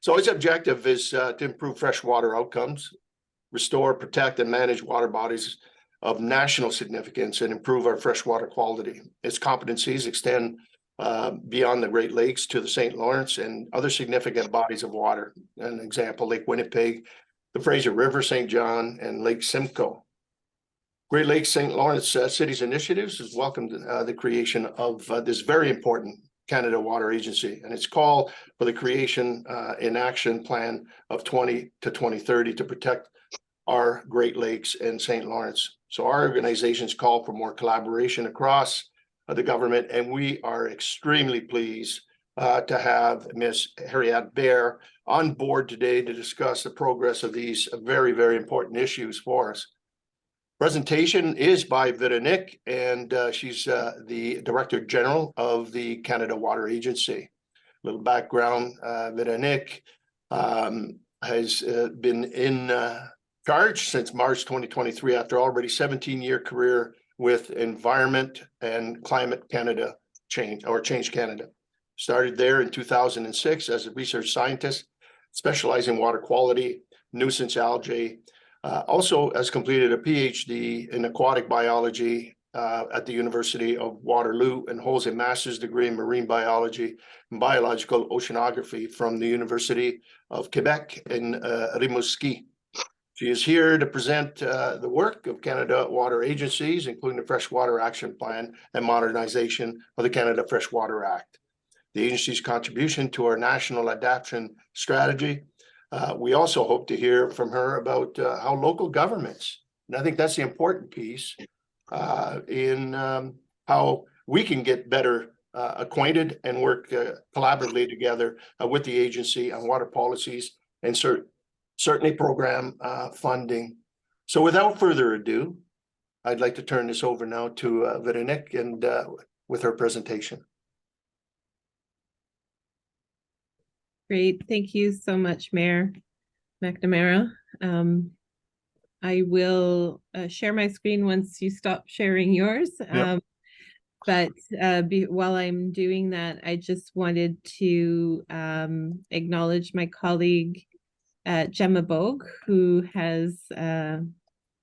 So its objective is to improve freshwater outcomes, restore, protect, and manage water bodies of national significance, and improve our freshwater quality. Its competencies extend beyond the Great Lakes to the St. Lawrence and other significant bodies of water. An example, Lake Winnipeg, the Fraser River, St. John, and Lake Simcoe. Great Lakes St. Lawrence Cities Initiatives has welcomed the creation of this very important Canada Water Agency, and its call for the creation in action plan of 20 to 2030 to protect our Great Lakes and St. Lawrence. So our organizations call for more collaboration across the government, and we are extremely pleased to have Ms. Harriet Bear on board today to discuss the progress of these very, very important issues for us. Presentation is by Veronique, and she's the Director General of the Canada Water Agency. A little background, Veronique has been in charge since March 2023 after already 17-year career with Environment and Climate Canada Change Canada. Started there in 2006 as a research scientist, specializing in water quality, nuisance algae. Also has completed a PhD in aquatic biology at the University of Waterloo and holds a master's degree in marine biology and biological oceanography from the University of Quebec in Rimouski. She is here to present the work of Canada Water Agencies, including the Freshwater Action Plan and modernization of the Canada Freshwater Act. The agency's contribution to our national adaptation strategy. We also hope to hear from her about how local governments, and I think that's the important piece, in how we can get better acquainted and work collaboratively together with the agency on water policies and certainly program funding. So without further ado, I'd like to turn this over now to Veronique and with her presentation. Great. Thank you so much, Mayor McNamara. I will share my screen once you stop sharing yours. Yep. While I'm doing that, I just wanted to acknowledge my colleague, Gemma Bogue, who has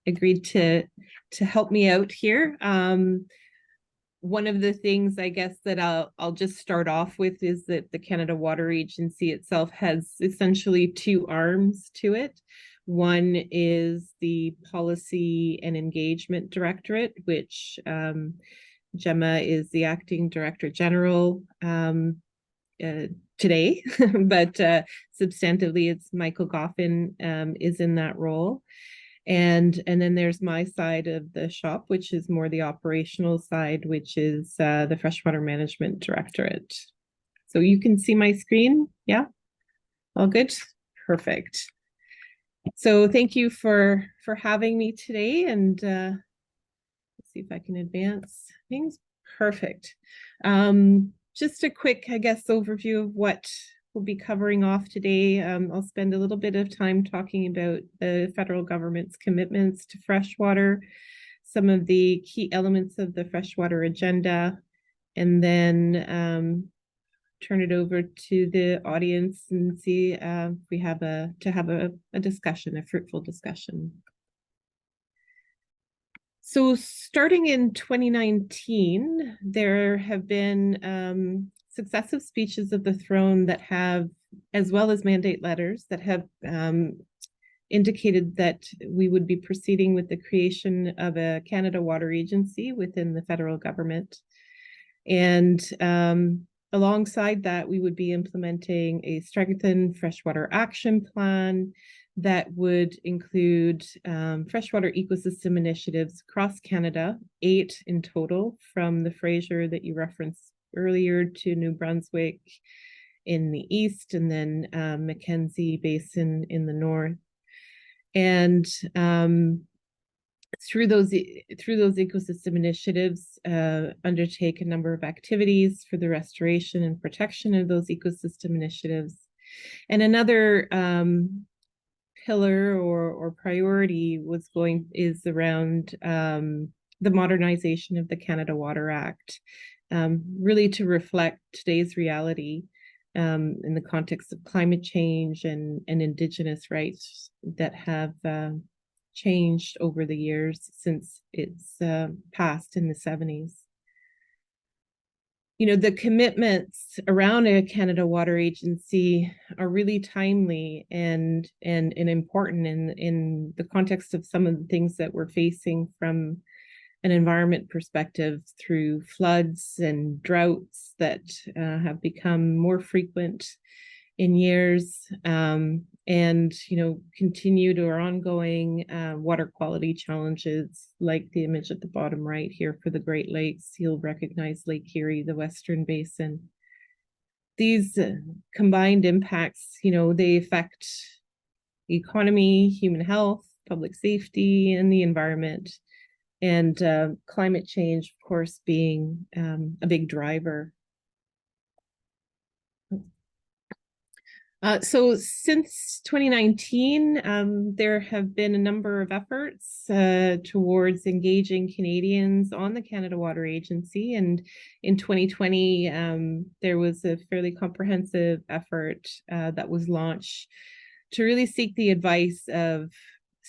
agreed to help me out here. One of the things I guess that I'll just start off with is that the Canada Water Agency itself has essentially two arms to it. One is the Policy and Engagement Directorate, which Gemma is the Acting Director General today, but substantively it's Michael Goffin is in that role. And then there's my side of the shop, which is more the operational side, which is the Freshwater Management Directorate. So you can see my screen, yeah? All good? Perfect. So thank you for having me today, and let's see if I can advance things. Perfect. Just a quick, I guess, overview of what we'll be covering off today. I'll spend a little bit of time talking about the federal government's commitments to freshwater, some of the key elements of the freshwater agenda, and then turn it over to the audience and see if we have a discussion, a fruitful discussion. So starting in 2019, there have been successive speeches of the throne that have, as well as mandate letters that have indicated that we would be proceeding with the creation of a Canada Water Agency within the federal government. And alongside that, we would be implementing a strengthened freshwater action plan that would include freshwater ecosystem initiatives across Canada, 8 in total, from the Fraser that you referenced earlier to New Brunswick in the east, and then Mackenzie Basin in the north. And through those ecosystem initiatives, undertake a number of activities for the restoration and protection of those ecosystem initiatives. And another pillar or priority is around the modernization of the Canada Water Act, really to reflect today's reality in the context of climate change and Indigenous rights that have changed over the years since it's passed in the 70s. You know, the commitments around a Canada Water Agency are really timely and important in the context of some of the things that we're facing from an environment perspective through floods and droughts that have become more frequent in years, and continued or ongoing water quality challenges like the image at the bottom right here for the Great Lakes. You'll recognize Lake Erie, the Western Basin. These combined impacts, they affect the economy, human health, public safety, and the environment. And climate change, of course, being a big driver. So since 2019, there have been a number of efforts towards engaging Canadians on the Canada Water Agency. And in 2020, there was a fairly comprehensive effort that was launched to really seek the advice of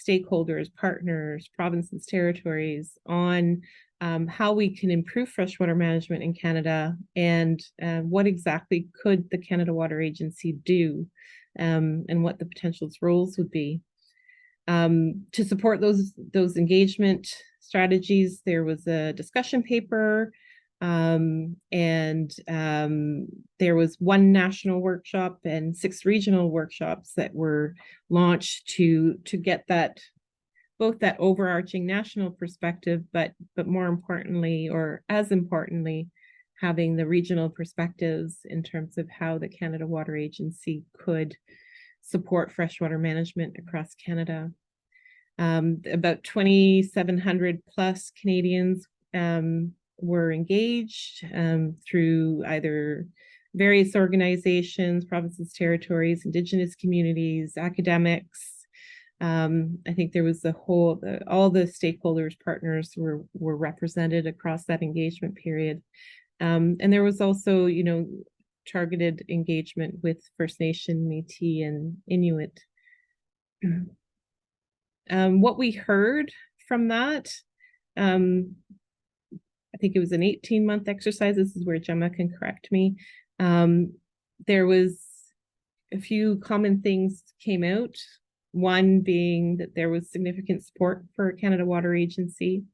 stakeholders, partners, provinces, territories on how we can improve freshwater management in Canada, and what exactly could the Canada Water Agency do, and what the potential roles would be. To support those engagement strategies, there was a discussion paper, and there was one national workshop and 6 regional workshops that were launched to get that, both that overarching national perspective, but more importantly, or as importantly, having the regional perspectives in terms of how the Canada Water Agency could support freshwater management across Canada. About 2,700 plus Canadians were engaged through either various organizations, provinces, territories, Indigenous communities, academics. I think there was all the stakeholders, partners were represented across that engagement period. And there was also, targeted engagement with First Nation, Métis, and Inuit. What we heard from that, I think it was an 18-month exercise. This is where Gemma can correct me. There was a few common things came out. One being that there was significant support for Canada Water Agency,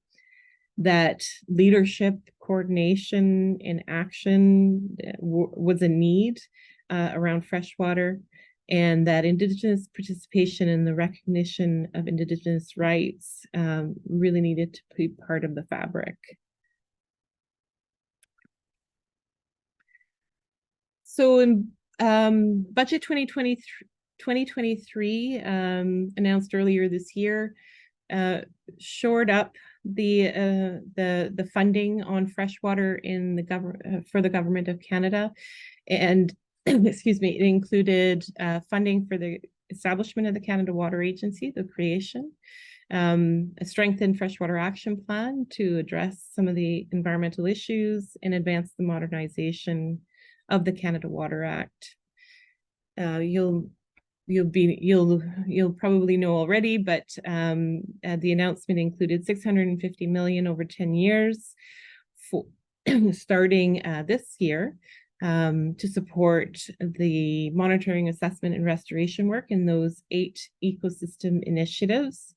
that leadership, coordination, and action was a need around freshwater, and that Indigenous participation and the recognition of Indigenous rights really needed to be part of the fabric. So in budget 2023 announced earlier this year, shored up the funding on freshwater in the for the Government of Canada, and excuse me, it included funding for the establishment of the Canada Water Agency, the creation, a strengthened freshwater action plan to address some of the environmental issues and advance the modernization of the Canada Water Act. You'll probably know already, but the announcement included $650 million over 10 years for starting this year to support the monitoring, assessment, and restoration work in those 8 ecosystem initiatives: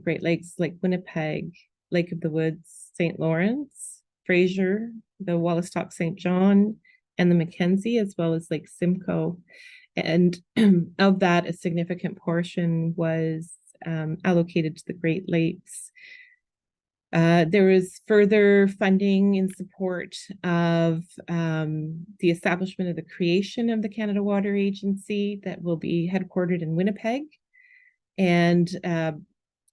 Great Lakes, Lake Winnipeg, Lake of the Woods, St. Lawrence, Fraser, the Wollastock St. John, and the Mackenzie, as well as Lake Simcoe. And of that, a significant portion was allocated to the Great Lakes. There was further funding in support of the establishment of the creation of the Canada Water Agency that will be headquartered in Winnipeg. And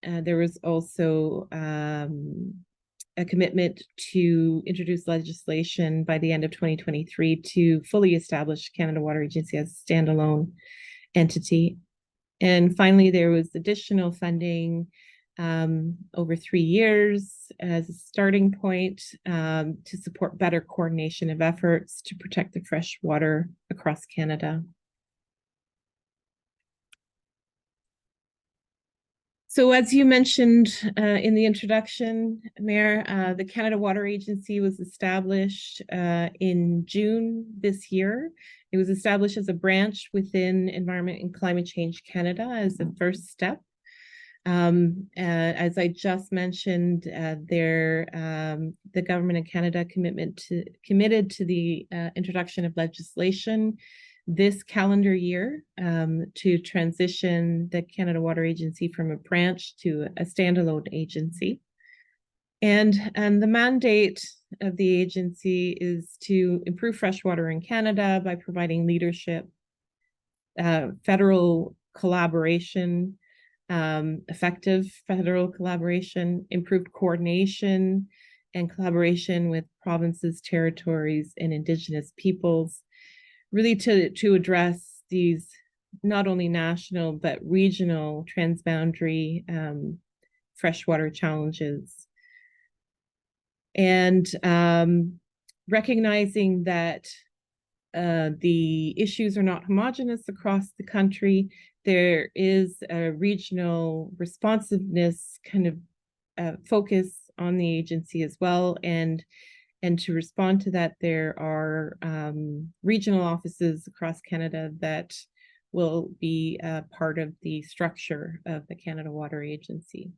there was also a commitment to introduce legislation by the end of 2023 to fully establish Canada Water Agency as a standalone entity. And finally, there was additional funding over 3 years as a starting point to support better coordination of efforts to protect the fresh water across Canada. So as you mentioned in the introduction, Mayor, the Canada Water Agency was established in June this year. It was established as a branch within Environment and Climate Change Canada as the first step. As I just mentioned, the government of Canada committed to the introduction of legislation this calendar year to transition the Canada Water Agency from a branch to a standalone agency. And the mandate of the agency is to improve freshwater in Canada by providing leadership, federal collaboration, effective federal collaboration, improved coordination and collaboration with provinces, territories, and Indigenous peoples, really to address these not only national but regional transboundary freshwater challenges. And recognizing that the issues are not homogeneous across the country, there is a regional responsiveness kind of focus on the agency as well. And to respond to that, there are regional offices across Canada that will be part of the structure of the Canada Water Agency.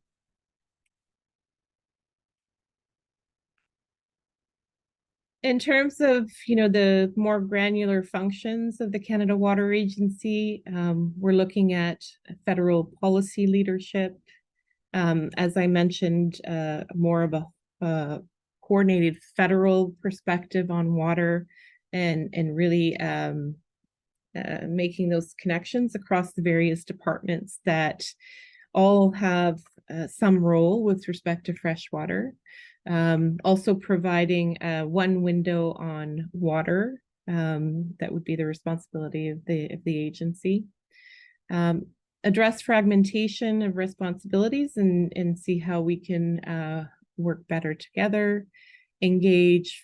In terms of, the more granular functions of the Canada Water Agency, we're looking at federal policy leadership. As I mentioned, more of a coordinated federal perspective on water and really making those connections across the various departments that all have some role with respect to freshwater. Also providing one window on water that would be the responsibility of the agency. Address fragmentation of responsibilities and see how we can work better together. Engage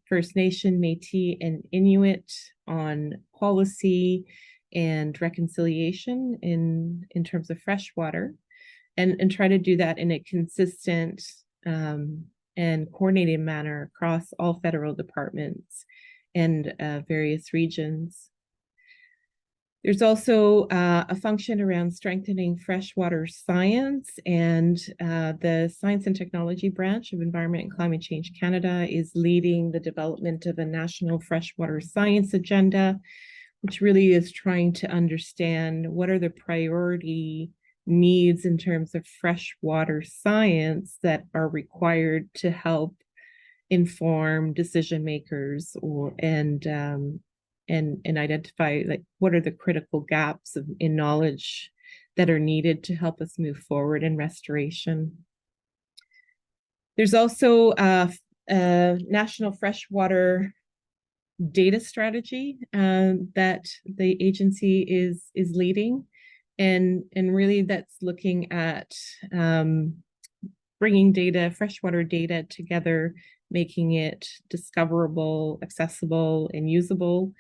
First Nation, Métis, and Inuit on policy and reconciliation in terms of freshwater, and try to do that in a consistent and coordinated manner across all federal departments and various regions. There's also a function around strengthening freshwater science, and the Science and Technology branch of Environment and Climate Change Canada is leading the development of a national freshwater science agenda, which really is trying to understand what are the priority needs in terms of freshwater science that are required to help inform decision makers and identify what are the critical gaps in knowledge that are needed to help us move forward in restoration. There's also a national freshwater data strategy that the agency is leading. And really that's looking at bringing freshwater data together, making it discoverable, accessible, and usable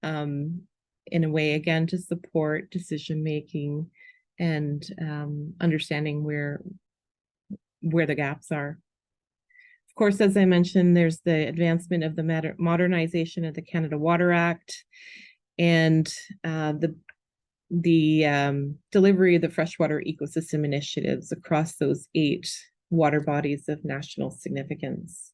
in a way, again, to support decision-making and understanding where the gaps are. Of course, as I mentioned, there's the advancement of the modernization of the Canada Water Act and the delivery of the freshwater ecosystem initiatives across those 8 water bodies of national significance.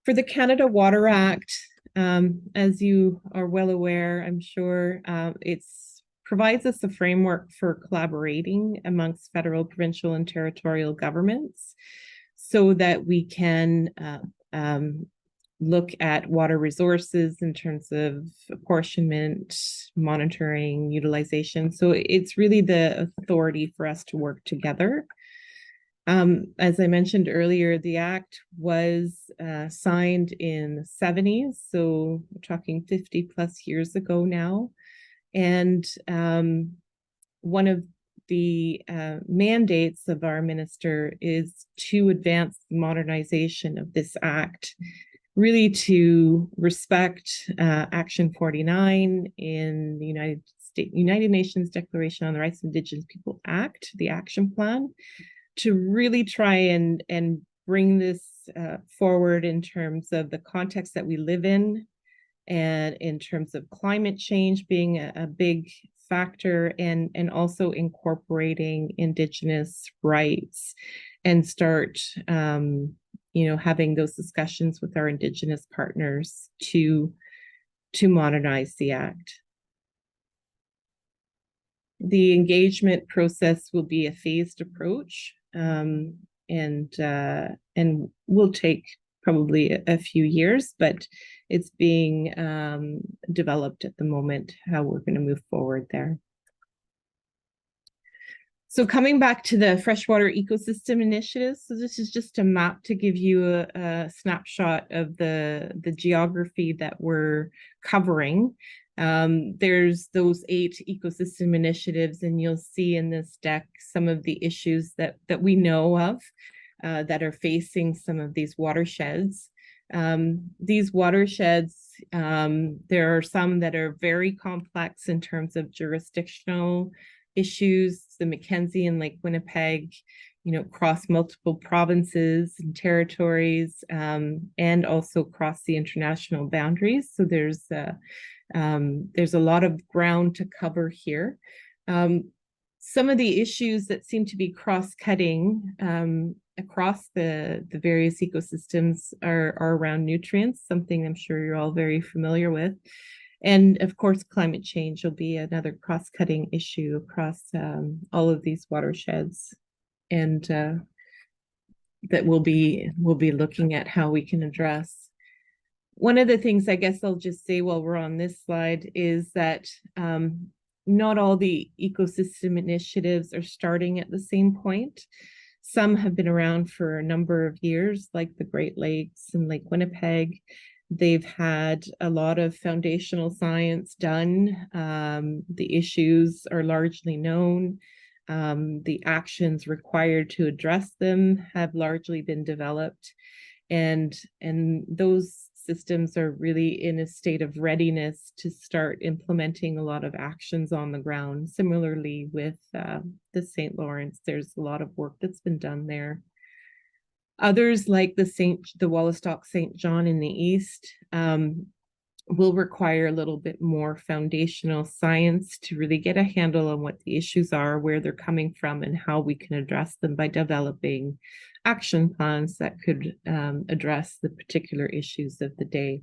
For the Canada Water Act, as you are well aware, I'm sure, it provides us a framework for collaborating amongst federal, provincial, and territorial governments so that we can look at water resources in terms of apportionment, monitoring, utilization. So it's really the authority for us to work together. As I mentioned earlier, the Act was signed in the 70s, so we're talking 50 plus years ago now. And one of the mandates of our minister is to advance the modernization of this act, really to respect Action 49 in the United Nations Declaration on the Rights of Indigenous People Act, the action plan, to really try and bring this forward in terms of the context that we live in, and in terms of climate change being a big factor, and also incorporating Indigenous rights, and start having those discussions with our Indigenous partners to modernize the act. The engagement process will be a phased approach, and will take probably a few years, but it's being developed at the moment, how we're going to move forward there. So coming back to the freshwater ecosystem initiatives, so this is just a map to give you a snapshot of the geography that we're covering. There's those 8 ecosystem initiatives, and you'll see in this deck some of the issues that we know of that are facing some of these watersheds. These watersheds, there are some that are very complex in terms of jurisdictional issues. The Mackenzie and Lake Winnipeg, cross multiple provinces and territories, and also cross the international boundaries. So there's a lot of ground to cover here. Some of the issues that seem to be cross-cutting across the various ecosystems are around nutrients, something I'm sure you're all very familiar with. And of course, climate change will be another cross-cutting issue across all of these watersheds, and that we'll be looking at how we can address. One of the things I guess I'll just say while we're on this slide is that not all the ecosystem initiatives are starting at the same point. Some have been around for a number of years, like the Great Lakes and Lake Winnipeg. They've had a lot of foundational science done. The issues are largely known. The actions required to address them have largely been developed. And those systems are really in a state of readiness to start implementing a lot of actions on the ground. Similarly with the St. Lawrence, there's a lot of work that's been done there. Others, like the Wallastock St. John in the east, will require a little bit more foundational science to really get a handle on what the issues are, where they're coming from, and how we can address them by developing action plans that could address the particular issues of the day.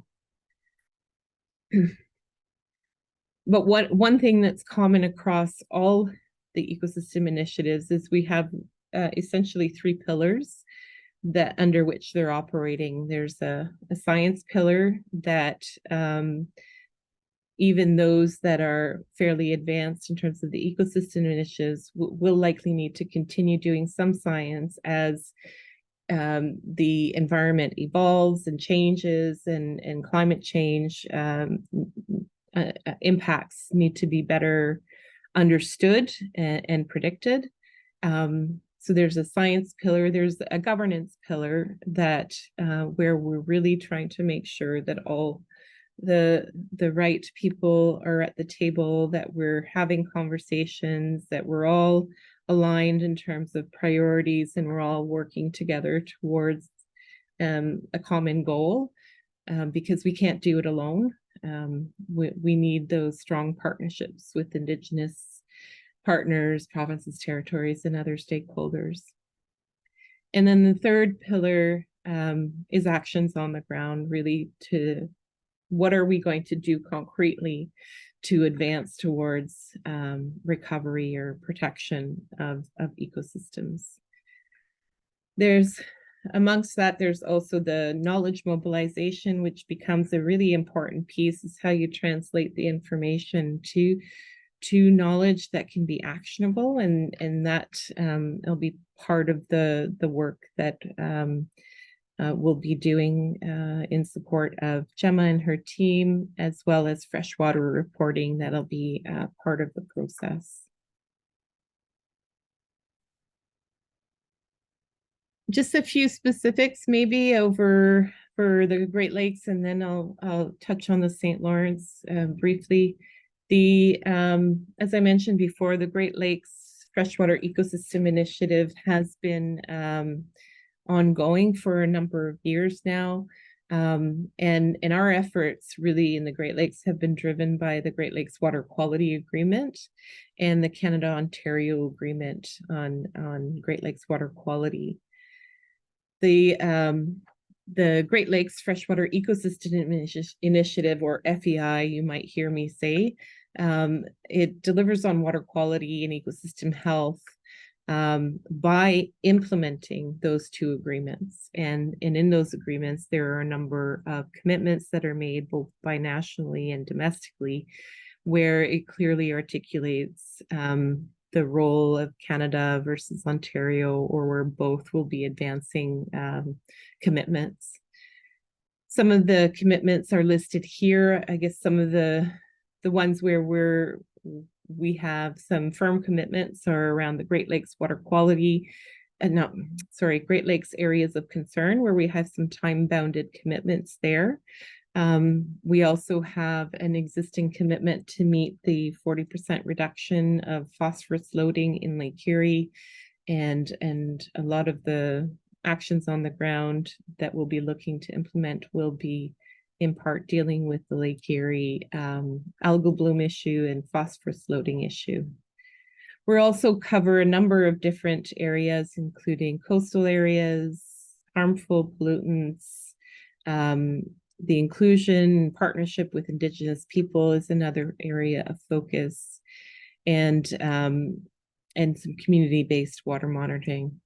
But one thing that's common across all the ecosystem initiatives is we have essentially 3 pillars that under which they're operating. There's a science pillar that even those that are fairly advanced in terms of the ecosystem initiatives will likely need to continue doing some science as the environment evolves and changes, and climate change impacts need to be better understood and predicted. So there's a science pillar, there's a governance pillar that where we're really trying to make sure that all the right people are at the table, that we're having conversations, that we're all aligned in terms of priorities, and we're all working together towards a common goal, because we can't do it alone. We need those strong partnerships with Indigenous partners, provinces, territories, and other stakeholders. And then the third pillar is actions on the ground, really to what are we going to do concretely to advance towards recovery or protection of ecosystems. Amongst that, there's also the knowledge mobilization, which becomes a really important piece, is how you translate the information to knowledge that can be actionable, and that it'll be part of the work that we'll be doing in support of Gemma and her team, as well as freshwater reporting that'll be part of the process. Just a few specifics maybe over for the Great Lakes, and then I'll touch on the St. Lawrence briefly. The as I mentioned before, the Great Lakes Freshwater Ecosystem Initiative has been ongoing for a number of years now. And our efforts really in the Great Lakes have been driven by the Great Lakes Water Quality Agreement and the Canada-Ontario Agreement on Great Lakes water quality. The Great Lakes Freshwater Ecosystem Initiative, or FEI, you might hear me say, it delivers on water quality and ecosystem health by implementing those two agreements. And in those agreements, there are a number of commitments that are made both by nationally and domestically, where it clearly articulates the role of Canada versus Ontario, or where both will be advancing commitments. Some of the commitments are listed here. I guess some of the ones where we have some firm commitments are around the Great Lakes water quality, Great Lakes areas of concern, where we have some time-bounded commitments there. We also have an existing commitment to meet the 40% reduction of phosphorus loading in Lake Erie, and a lot of the actions on the ground that we'll be looking to implement will be in part dealing with the Lake Erie algal bloom issue and phosphorus loading issue. We'll also cover a number of different areas, including coastal areas, harmful pollutants, the inclusion and partnership with Indigenous people is another area of focus, and some community-based water monitoring.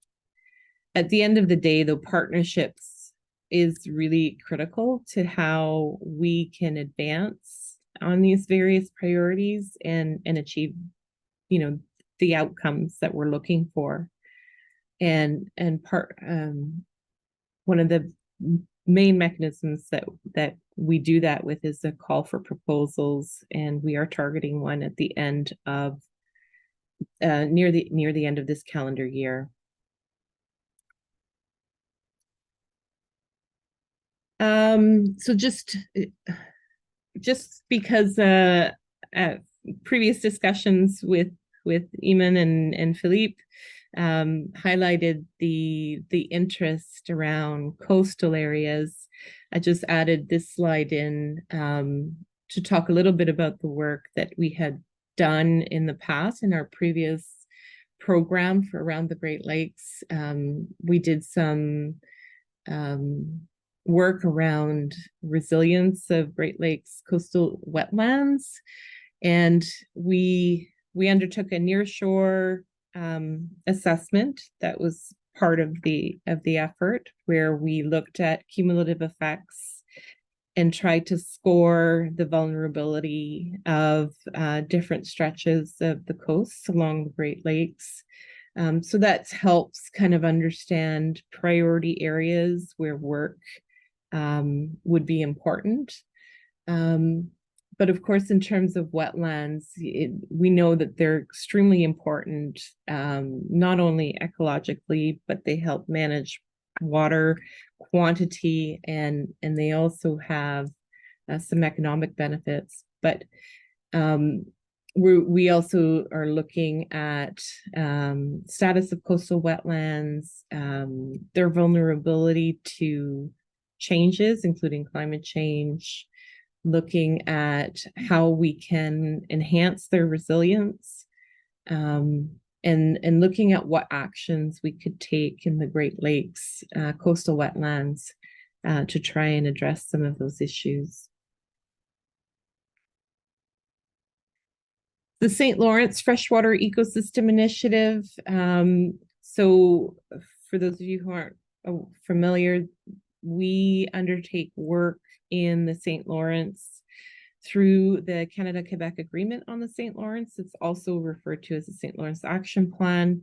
At the end of the day, though, partnerships is really critical to how we can advance on these various priorities and achieve, the outcomes that we're looking for. And one of the main mechanisms that we do that with is a call for proposals, and we are targeting one at the end of near the end of this calendar year. So just because previous discussions with Eamon and Philippe highlighted the interest around coastal areas, I just added this slide in to talk a little bit about the work that we had done in the past in our previous program for around the Great Lakes. We did some work around resilience of Great Lakes coastal wetlands, and we undertook a nearshore assessment that was part of the effort, where we looked at cumulative effects and tried to score the vulnerability of different stretches of the coast along the Great Lakes. So that helps kind of understand priority areas where work would be important. But of course, in terms of wetlands, we know that they're extremely important, not only ecologically, but they help manage water quantity, and they also have some economic benefits. But we also are looking at status of coastal wetlands, their vulnerability to changes, including climate change, looking at how we can enhance their resilience, and looking at what actions we could take in the Great Lakes coastal wetlands to try and address some of those issues. The St. Lawrence Freshwater Ecosystem Initiative. So for those of you who aren't familiar, we undertake work in the St. Lawrence through the Canada-Quebec Agreement on the St. Lawrence. It's also referred to as the St. Lawrence Action Plan.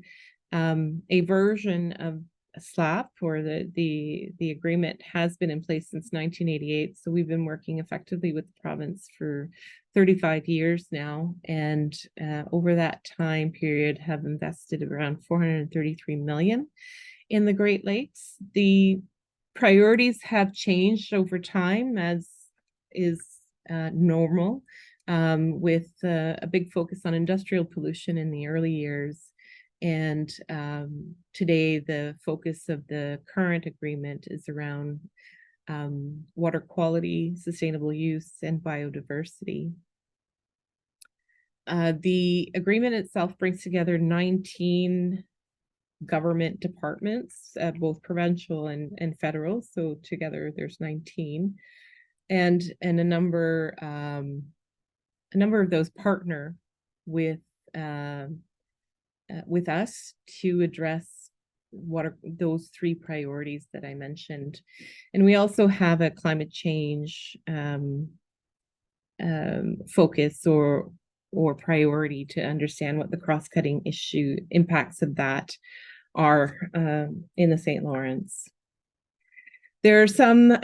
A version of SLAP, or the agreement, has been in place since 1988. So we've been working effectively with the province for 35 years now, and over that time period have invested around $433 million in the Great Lakes. The priorities have changed over time, as is normal, with a big focus on industrial pollution in the early years. And today, the focus of the current agreement is around water quality, sustainable use, and biodiversity. The agreement itself brings together 19 government departments, both provincial and federal. So together there's 19, and a number of those partner with us to address what are those three priorities that I mentioned. And we also have a climate change focus or priority to understand what the cross-cutting issue impacts of that are in the St. Lawrence. There are some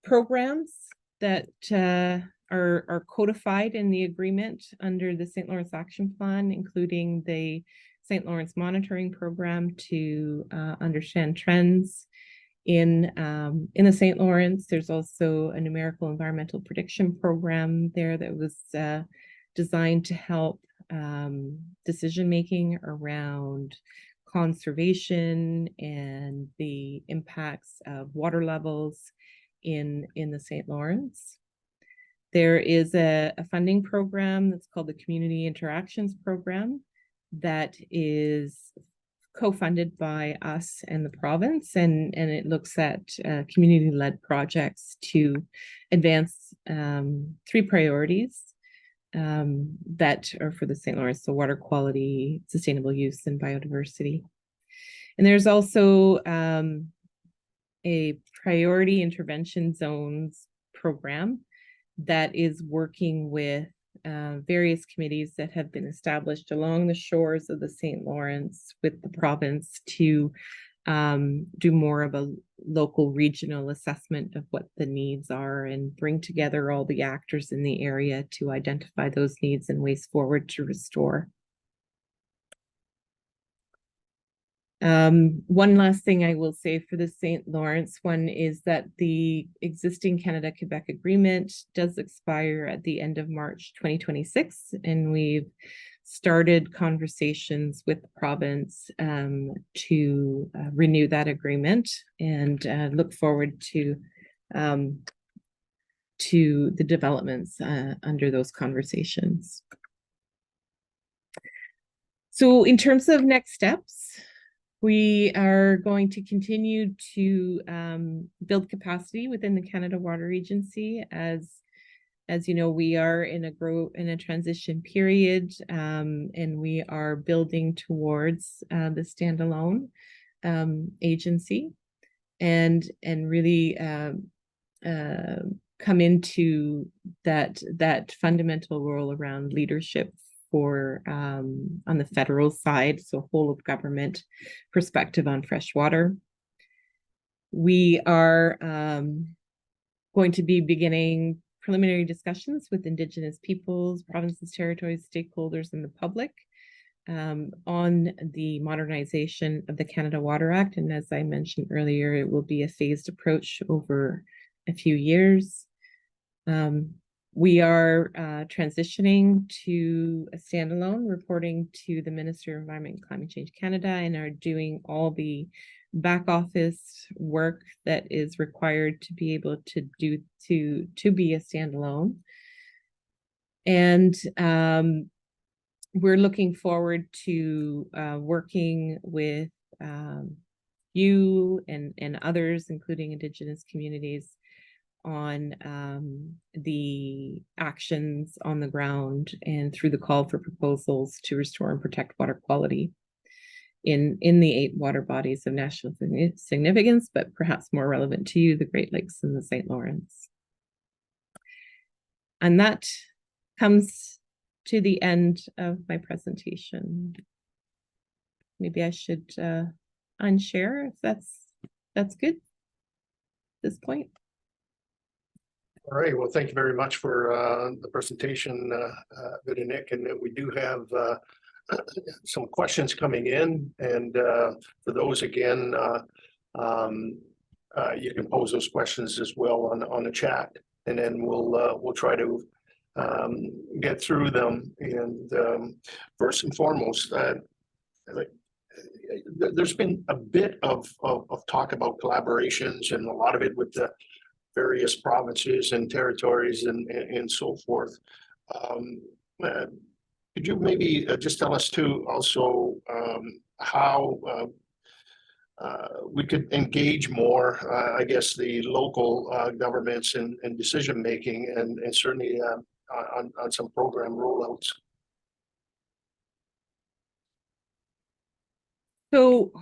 programs that are codified in the agreement under the St. Lawrence Action Plan, including the St. Lawrence Monitoring Program to understand trends in the St. Lawrence. There's also a numerical environmental prediction program there that was designed to help decision-making around conservation and the impacts of water levels in the St. Lawrence. There is a funding program that's called the Community Interactions Program that is co-funded by us and the province, and it looks at community-led projects to advance three priorities that are for the St. Lawrence: so water quality, sustainable use, and biodiversity. And there's also a priority intervention zones program that is working with various committees that have been established along the shores of the St. Lawrence with the province to do more of a local regional assessment of what the needs are and bring together all the actors in the area to identify those needs and ways forward to restore. One last thing I will say for the St. Lawrence one is that the existing Canada-Quebec agreement does expire at the end of March 2026, and we've started conversations with the province to renew that agreement, and look forward to the developments under those conversations. So in terms of next steps, we are going to continue to build capacity within the Canada Water Agency. As you know, we are in a transition period, and we are building towards the standalone agency, and really come into that fundamental role around leadership for on the federal side, so whole of government perspective on fresh water. We are going to be beginning preliminary discussions with Indigenous peoples, provinces, territories, stakeholders, and the public on the modernization of the Canada Water Act. And as I mentioned earlier, it will be a phased approach over a few years. We are transitioning to a standalone, reporting to the Minister of Environment and Climate Change Canada, and are doing all the back office work that is required to be able to be a standalone. And we're looking forward to working with you and others, including Indigenous communities, on the actions on the ground and through the call for proposals to restore and protect water quality in the 8 water bodies of national significance, but perhaps more relevant to you, the Great Lakes and the St. Lawrence. And that comes to the end of my presentation. Maybe I should unshare if that's good at this point. All right, well, thank you very much for the presentation, Nick. And we do have some questions coming in, and for those again, you can pose those questions as well on the chat, and then we'll try to get through them. And first and foremost, like, there's been a bit of talk about collaborations, and a lot of it with the various provinces and territories and so forth. Could you maybe just tell us too also how we could engage more, I guess, the local governments and decision making, and certainly on some program rollouts? So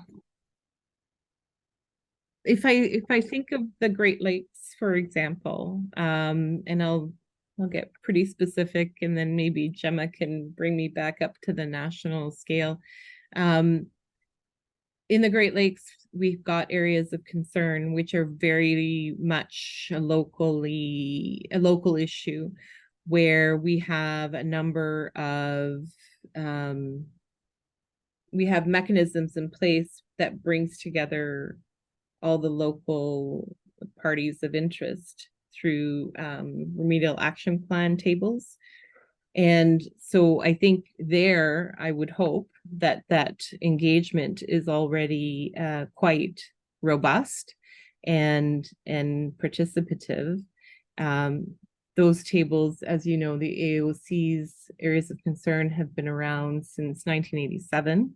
if I think of the Great Lakes, for example, and I'll get pretty specific, and then maybe Gemma can bring me back up to the national scale. In the Great Lakes, we've got areas of concern which are very much a local issue, where we have a number of we have mechanisms in place that brings together all the local parties of interest through remedial action plan tables. And so I think there, I would hope that that engagement is already quite robust and participative. Those tables, as you know, the AOC's areas of concern have been around since 1987.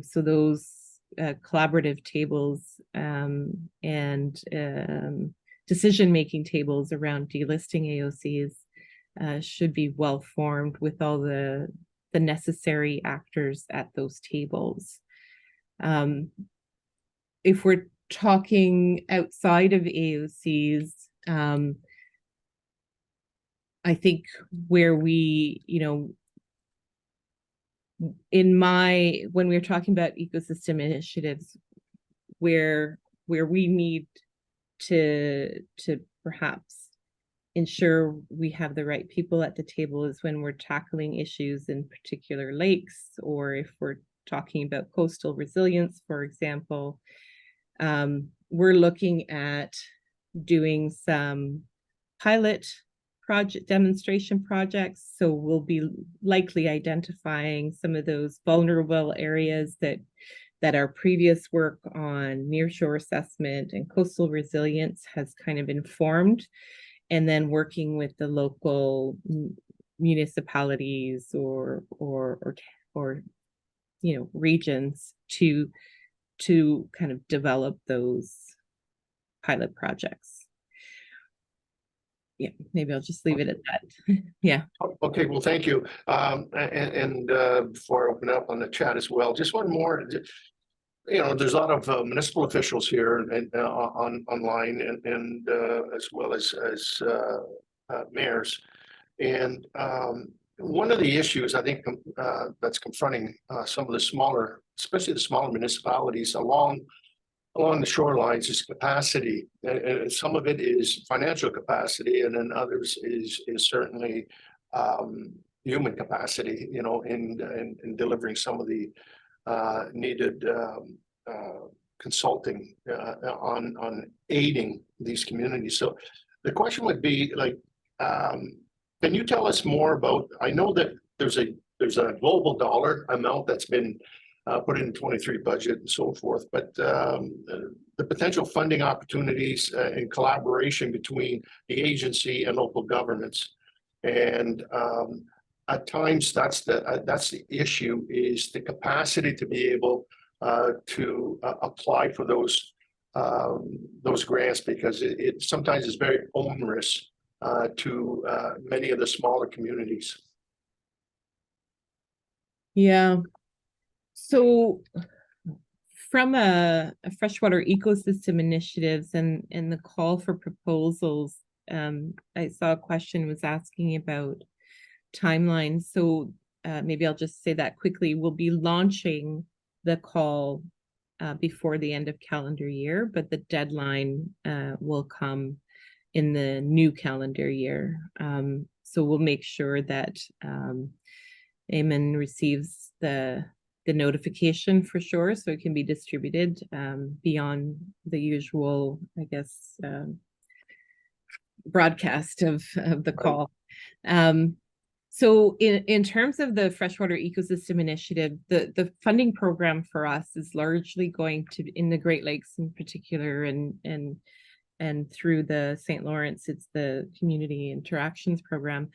So those collaborative tables and decision-making tables around delisting AOCs should be well formed with all the necessary actors at those tables. If we're talking outside of AOCs, I think where we, when we're talking about ecosystem initiatives, where we need to perhaps ensure we have the right people at the table is when we're tackling issues in particular lakes, or if we're talking about coastal resilience, for example. We're looking at doing some pilot project demonstration projects. So we'll be likely identifying some of those vulnerable areas that our previous work on nearshore assessment and coastal resilience has kind of informed, and then working with the local municipalities or regions to kind of develop those pilot projects. Yeah, maybe I'll just leave it at that. Yeah. Okay, well, thank you. And before I open up on the chat as well, just one more. There's a lot of municipal officials here and online, and as well as mayors. And one of the issues I think that's confronting some of the smaller, especially the smaller municipalities along the shorelines is capacity. And some of it is financial capacity, and then others is certainly human capacity, in delivering some of the needed consulting on aiding these communities. So the question would be like, can you tell us more about, I know that there's a global dollar amount that's been put in the 23 budget and so forth, but the potential funding opportunities and collaboration between the agency and local governments. And at times that's the issue, is the capacity to be able to apply for those grants, because it sometimes is very onerous to many of the smaller communities. Yeah. So from a freshwater ecosystem initiatives and the call for proposals, I saw a question was asking about timelines. So maybe I'll just say that quickly. We'll be launching the call before the end of calendar year, but the deadline will come in the new calendar year. So we'll make sure that Eamon receives the notification for sure, so it can be distributed beyond the usual, I guess, broadcast of the call. So in terms of the Freshwater Ecosystem Initiative, the funding program for us is largely going to, in the Great Lakes in particular, and through the St. Lawrence, it's the Community Interactions Program,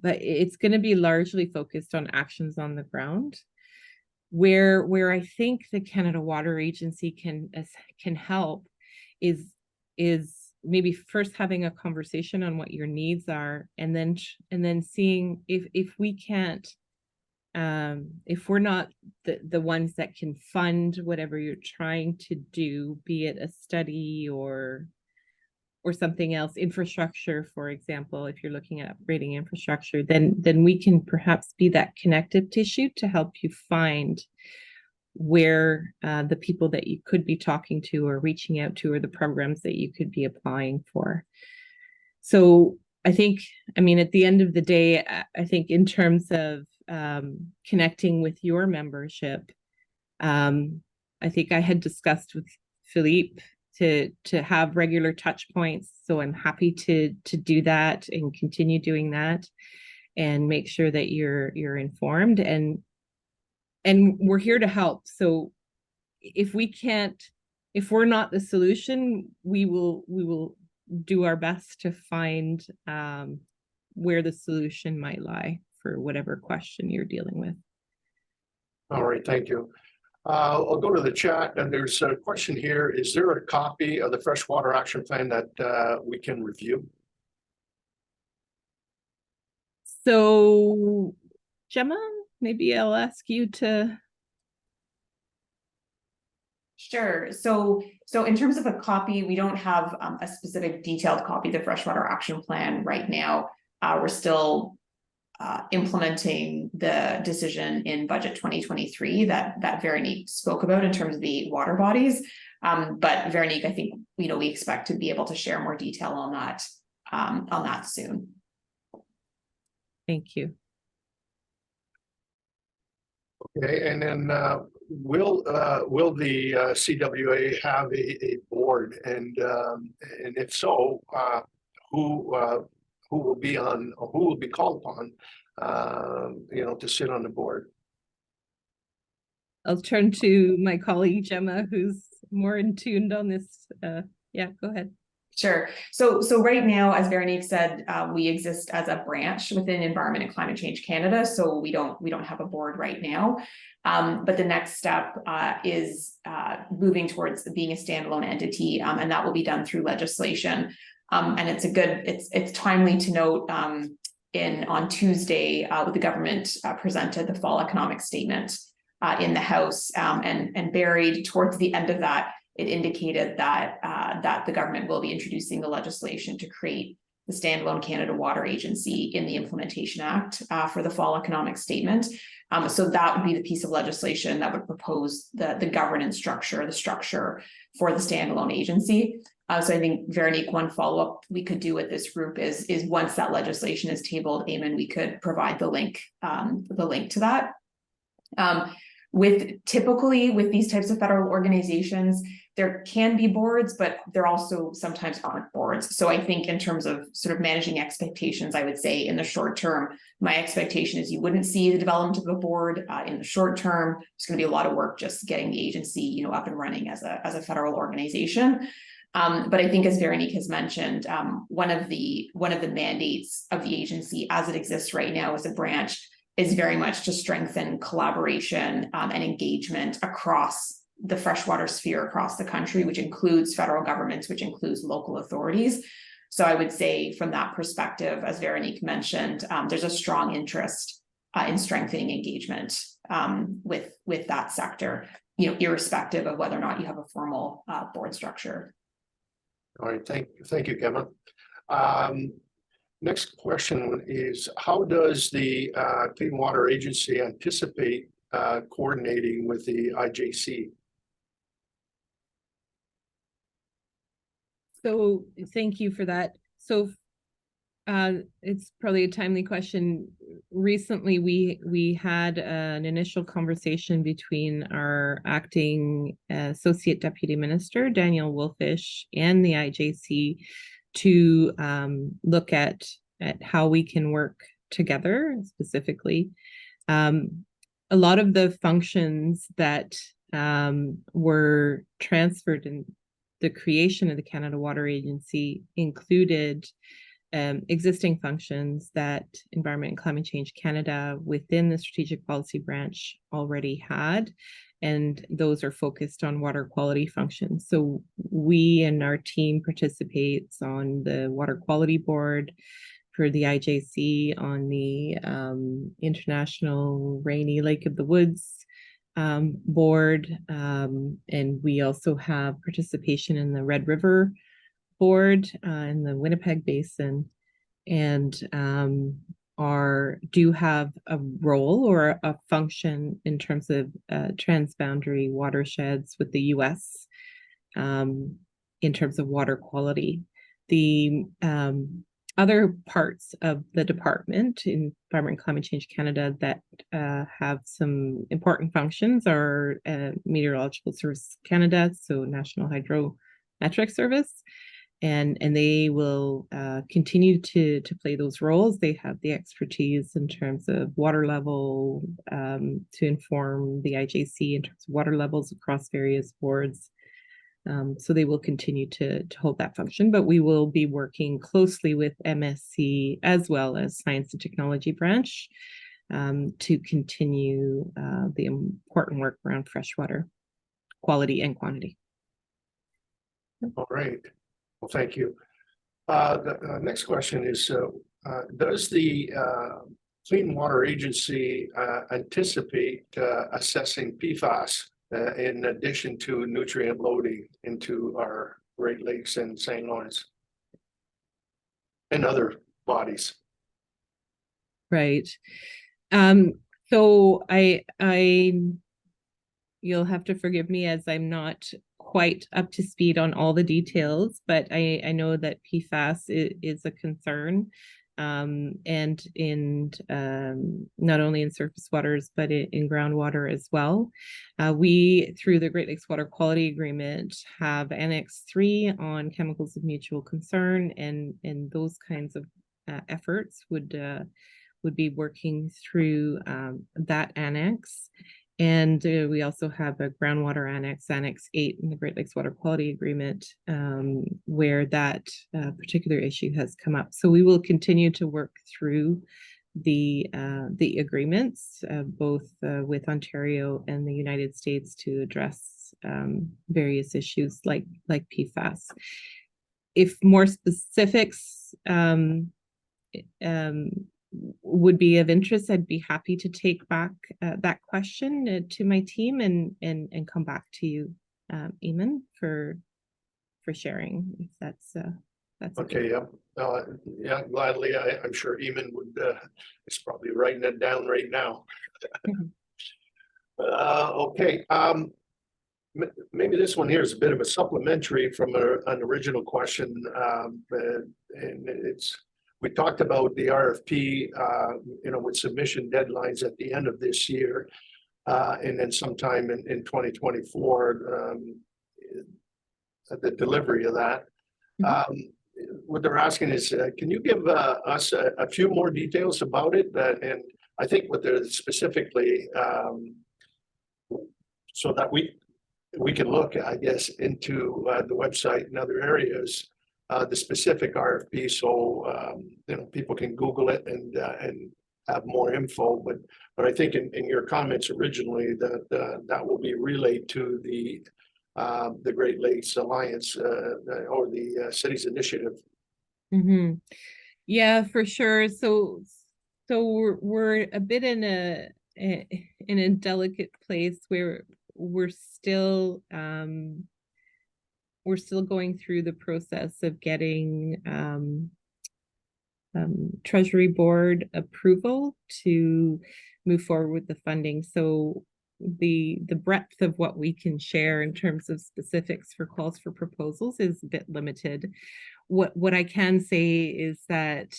but it's going to be largely focused on actions on the ground. Where I think the Canada Water Agency can help is maybe first having a conversation on what your needs are, and then seeing if we can't, if we're not the ones that can fund whatever you're trying to do, be it a study or something else, infrastructure, for example, if you're looking at upgrading infrastructure, then we can perhaps be that connective tissue to help you find where the people that you could be talking to or reaching out to, or the programs that you could be applying for. So I think, I mean, at the end of the day, I think in terms of connecting with your membership, I think I had discussed with Philippe to have regular touch points. So I'm happy to do that and continue doing that and make sure that you're informed, and we're here to help. So if we're not the solution, we will do our best to find where the solution might lie for whatever question you're dealing with. All right, thank you. I'll go to the chat, and there's a question here. Is there a copy of the Freshwater Action Plan that we can review? So, Gemma, maybe I'll ask you to. Sure. So in terms of a copy, we don't have a specific detailed copy of the Freshwater Action Plan right now. We're still implementing the decision in budget 2023 that Veronique spoke about in terms of the water bodies. But Veronique, I think, we expect to be able to share more detail on that soon. Thank you. Okay, and then will the CWA have a board, and if so, who will be called upon, to sit on the board? I'll turn to my colleague Gemma, who's more in tuned on this. Yeah, go ahead. Sure. So right now, as Veronique said, we exist as a branch within Environment and Climate Change Canada. So we don't have a board right now. But the next step is moving towards being a standalone entity, and that will be done through legislation. And it's timely to note on Tuesday, the government presented the fall economic statement in the House, and buried towards the end of that, it indicated that the government will be introducing the legislation to create the standalone Canada Water Agency in the Implementation Act for the fall economic statement. So that would be the piece of legislation that would propose the governance structure, the structure for the standalone agency. So I think, Veronique, one follow-up we could do with this group is once that legislation is tabled, Eamon, we could provide the link to that. Typically with these types of federal organizations, there can be boards, but there also sometimes aren't boards. So I think in terms of sort of managing expectations, I would say in the short term, my expectation is you wouldn't see the development of a board in the short term. It's going to be a lot of work just getting the agency, up and running as a federal organization. But I think, as Veronique has mentioned, one of the mandates of the agency as it exists right now as a branch is very much to strengthen collaboration and engagement across the freshwater sphere across the country, which includes federal governments, which includes local authorities. So I would say from that perspective, as Veronique mentioned, there's a strong interest in strengthening engagement with that sector, irrespective of whether or not you have a formal board structure. All right, thank you, Gemma. Next question is, how does the Clean Water Agency anticipate coordinating with the IJC? So thank you for that. So it's probably a timely question. recently we had an initial conversation between our acting Associate Deputy Minister, Daniel Wolfish, and the IJC to look at how we can work together specifically. A lot of the functions that were transferred in the creation of the Canada Water Agency included existing functions that Environment and Climate Change Canada within the strategic policy branch already had, and those are focused on water quality functions. So we and our team participates on the Water Quality Board for the IJC, on the International Rainy Lake of the Woods board, and we also have participation in the Red River board in the Winnipeg Basin, and do have a role or a function in terms of transboundary watersheds with the US in terms of water quality. The other parts of the department in Environment and Climate Change Canada that have some important functions are Meteorological Service Canada, so National Hydrometeorological Service, and they will continue to play those roles. They have the expertise in terms of water level to inform the IJC in terms of water levels across various boards. So they will continue to hold that function, but we will be working closely with MSC as well as Science and Technology branch to continue the important work around freshwater quality and quantity. All right. Well, thank you. The next question is, does the Clean Water Agency anticipate assessing PFAS in addition to nutrient loading into our Great Lakes and St. Lawrence and other bodies? Right. So you'll have to forgive me as I'm not quite up to speed on all the details, but I know that PFAS is a concern, and in not only in surface waters, but in groundwater as well. We, through the Great Lakes Water Quality Agreement, have Annex 3 on chemicals of mutual concern, and those kinds of efforts would be working through that annex. And we also have a groundwater annex, Annex 8 in the Great Lakes Water Quality Agreement, where that particular issue has come up. So we will continue to work through the agreements, both with Ontario and the United States, to address various issues like PFAS. If more specifics would be of interest, I'd be happy to take back that question to my team and come back to you, Eamon, for sharing, if that's okay. Yeah, gladly. I'm sure Eamon would is probably writing it down right now. Okay. Maybe this one here is a bit of a supplementary from an original question, and we talked about the RFP, with submission deadlines at the end of this year, and then sometime in 2024, the delivery of that. What they're asking is, can you give us a few more details about it? And I think what they're specifically, so that we can look, I guess, into the website and other areas, the specific RFP, so people can Google it and have more info. But I think in your comments originally that will be relayed to the Great Lakes Alliance or the city's initiative. Mm-hmm. Yeah, for sure. So we're a bit in a delicate place where we're still going through the process of getting Treasury Board approval to move forward with the funding. So the breadth of what we can share in terms of specifics for calls for proposals is a bit limited. What I can say is that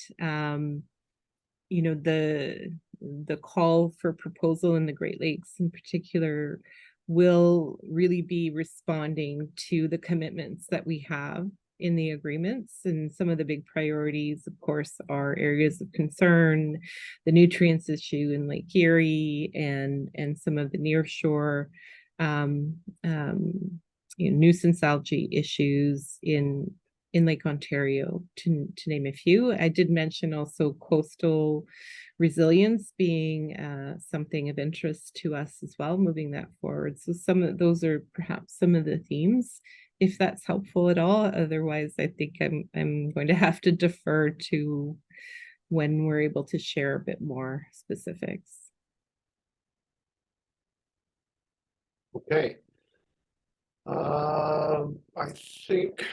the the call for proposal in the Great Lakes in particular will really be responding to the commitments that we have in the agreements. And some of the big priorities, of course, are areas of concern, the nutrients issue in Lake Erie, and some of the nearshore nuisance algae issues in Lake Ontario, to name a few. I did mention also coastal resilience being something of interest to us as well, moving that forward. So some of those are perhaps some of the themes, if that's helpful at all. Otherwise, I think I'm going to have to defer to when we're able to share a bit more specifics. Okay. I think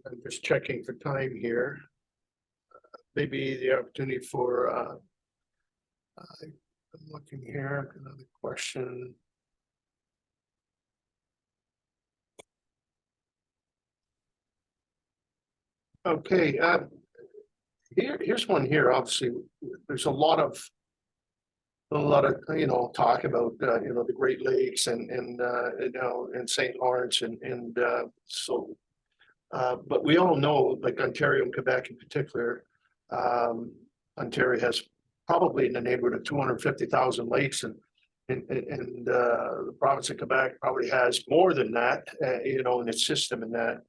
I'm just checking for time here. Maybe the opportunity for, I'm looking here, another question. Okay, here's one here. Obviously, there's a lot of talk about the Great Lakes and St. Lawrence and so but we all know, like Ontario and Quebec in particular, Ontario has probably in the neighborhood of 250,000 lakes, and the province of Quebec probably has more than that, in its system. And that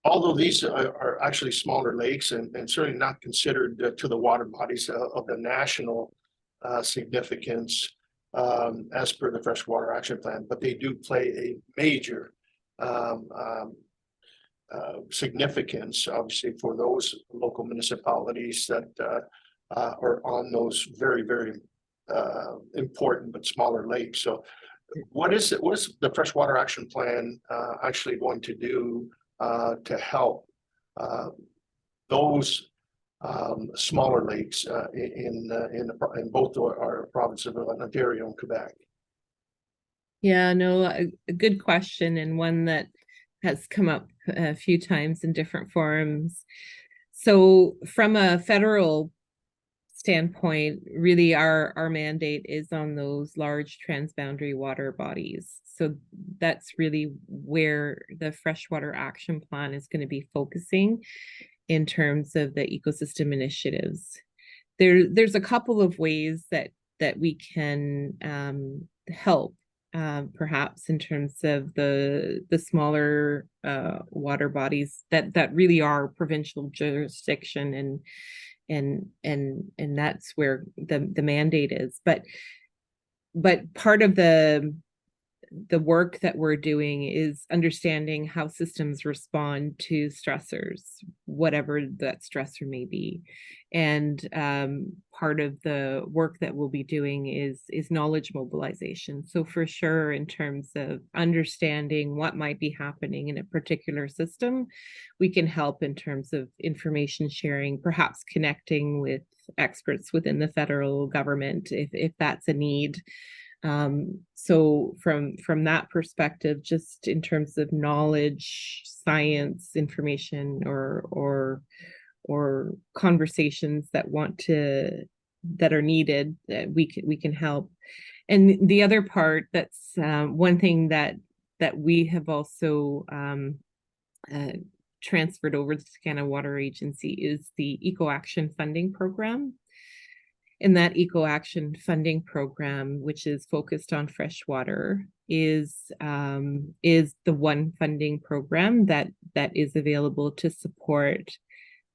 although these are actually smaller lakes and certainly not considered to the water bodies of the national significance as per the Freshwater Action Plan, but they do play a major significance, obviously, for those local municipalities that are on those very, very important but smaller lakes. So what is the Freshwater Action Plan actually going to do to help those smaller lakes in both our provinces of Ontario and Quebec? Yeah, no, a good question, and one that has come up a few times in different forums. So from a federal standpoint, really our mandate is on those large transboundary water bodies. So that's really where the Freshwater Action Plan is going to be focusing in terms of the ecosystem initiatives. There's a couple of ways that we can help, perhaps in terms of the smaller water bodies that really are provincial jurisdiction, and that's where the mandate is. But part of the work that we're doing is understanding how systems respond to stressors, whatever that stressor may be. And part of the work that we'll be doing is knowledge mobilization. So for sure, in terms of understanding what might be happening in a particular system, we can help in terms of information sharing, perhaps connecting with experts within the federal government if that's a need. So from that perspective, just in terms of knowledge, science, information, or conversations that are needed, that we can help. And the other part, that's one thing that we have also transferred over to the Canada Water Agency is the Eco Action Funding Program. And that Eco Action Funding Program, which is focused on freshwater, is the one funding program that is available to support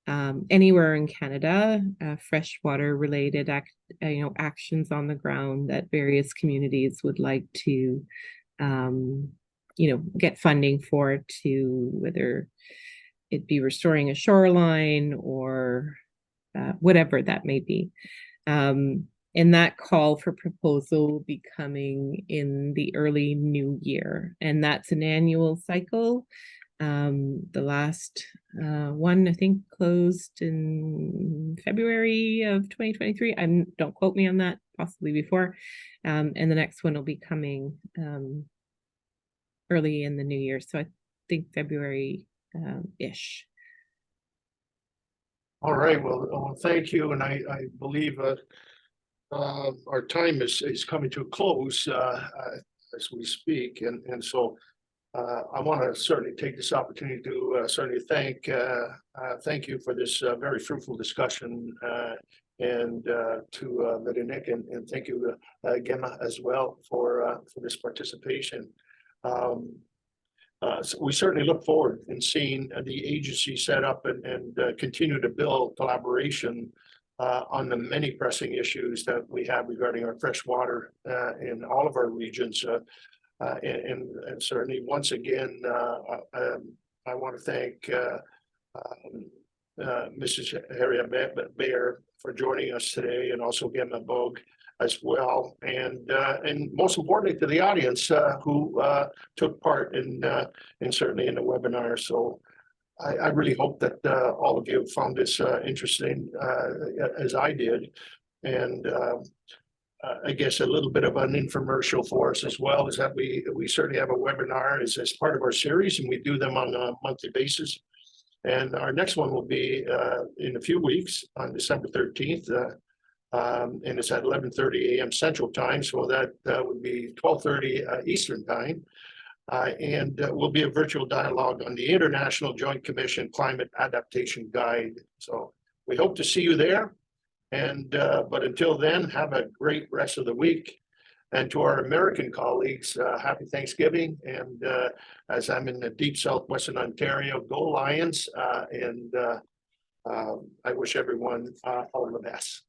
anywhere in Canada, freshwater related actions on the ground that various communities would like to get funding for, to whether it be restoring a shoreline or whatever that may be. And that call for proposal will be coming in the early new year, and that's an annual cycle. The last one, I think, closed in February of 2023. Don't quote me on that, possibly before. And the next one will be coming early in the new year. So I think February ish. All right, well, thank you, and I believe our time is coming to a close as we speak, and so I want to certainly take this opportunity to certainly thank you for this very fruitful discussion, and to Veronique, and thank you Gemma as well for this participation. So we certainly look forward in seeing the agency set up and continue to build collaboration on the many pressing issues that we have regarding our fresh water in all of our regions. And certainly, once again, I want to thank Mrs. Harriet Bayer for joining us today, and also Gemma Bogue as well, and most importantly to the audience who took part in certainly in the webinar. So I really hope that all of you found this interesting as I did, and I guess a little bit of an infomercial for us as well is that we certainly have a webinar as part of our series, and we do them on a monthly basis. And our next one will be in a few weeks on December 13th. And it's at 11:30 a.m. Central Time, so that would be 12:30 Eastern Time. And will be a virtual dialogue on the International Joint Commission Climate Adaptation Guide. So we hope to see you there. And but until then, have a great rest of the week. And to our American colleagues, happy Thanksgiving. And as I'm in the deep southwestern Ontario, go Lions. And I wish everyone all the best.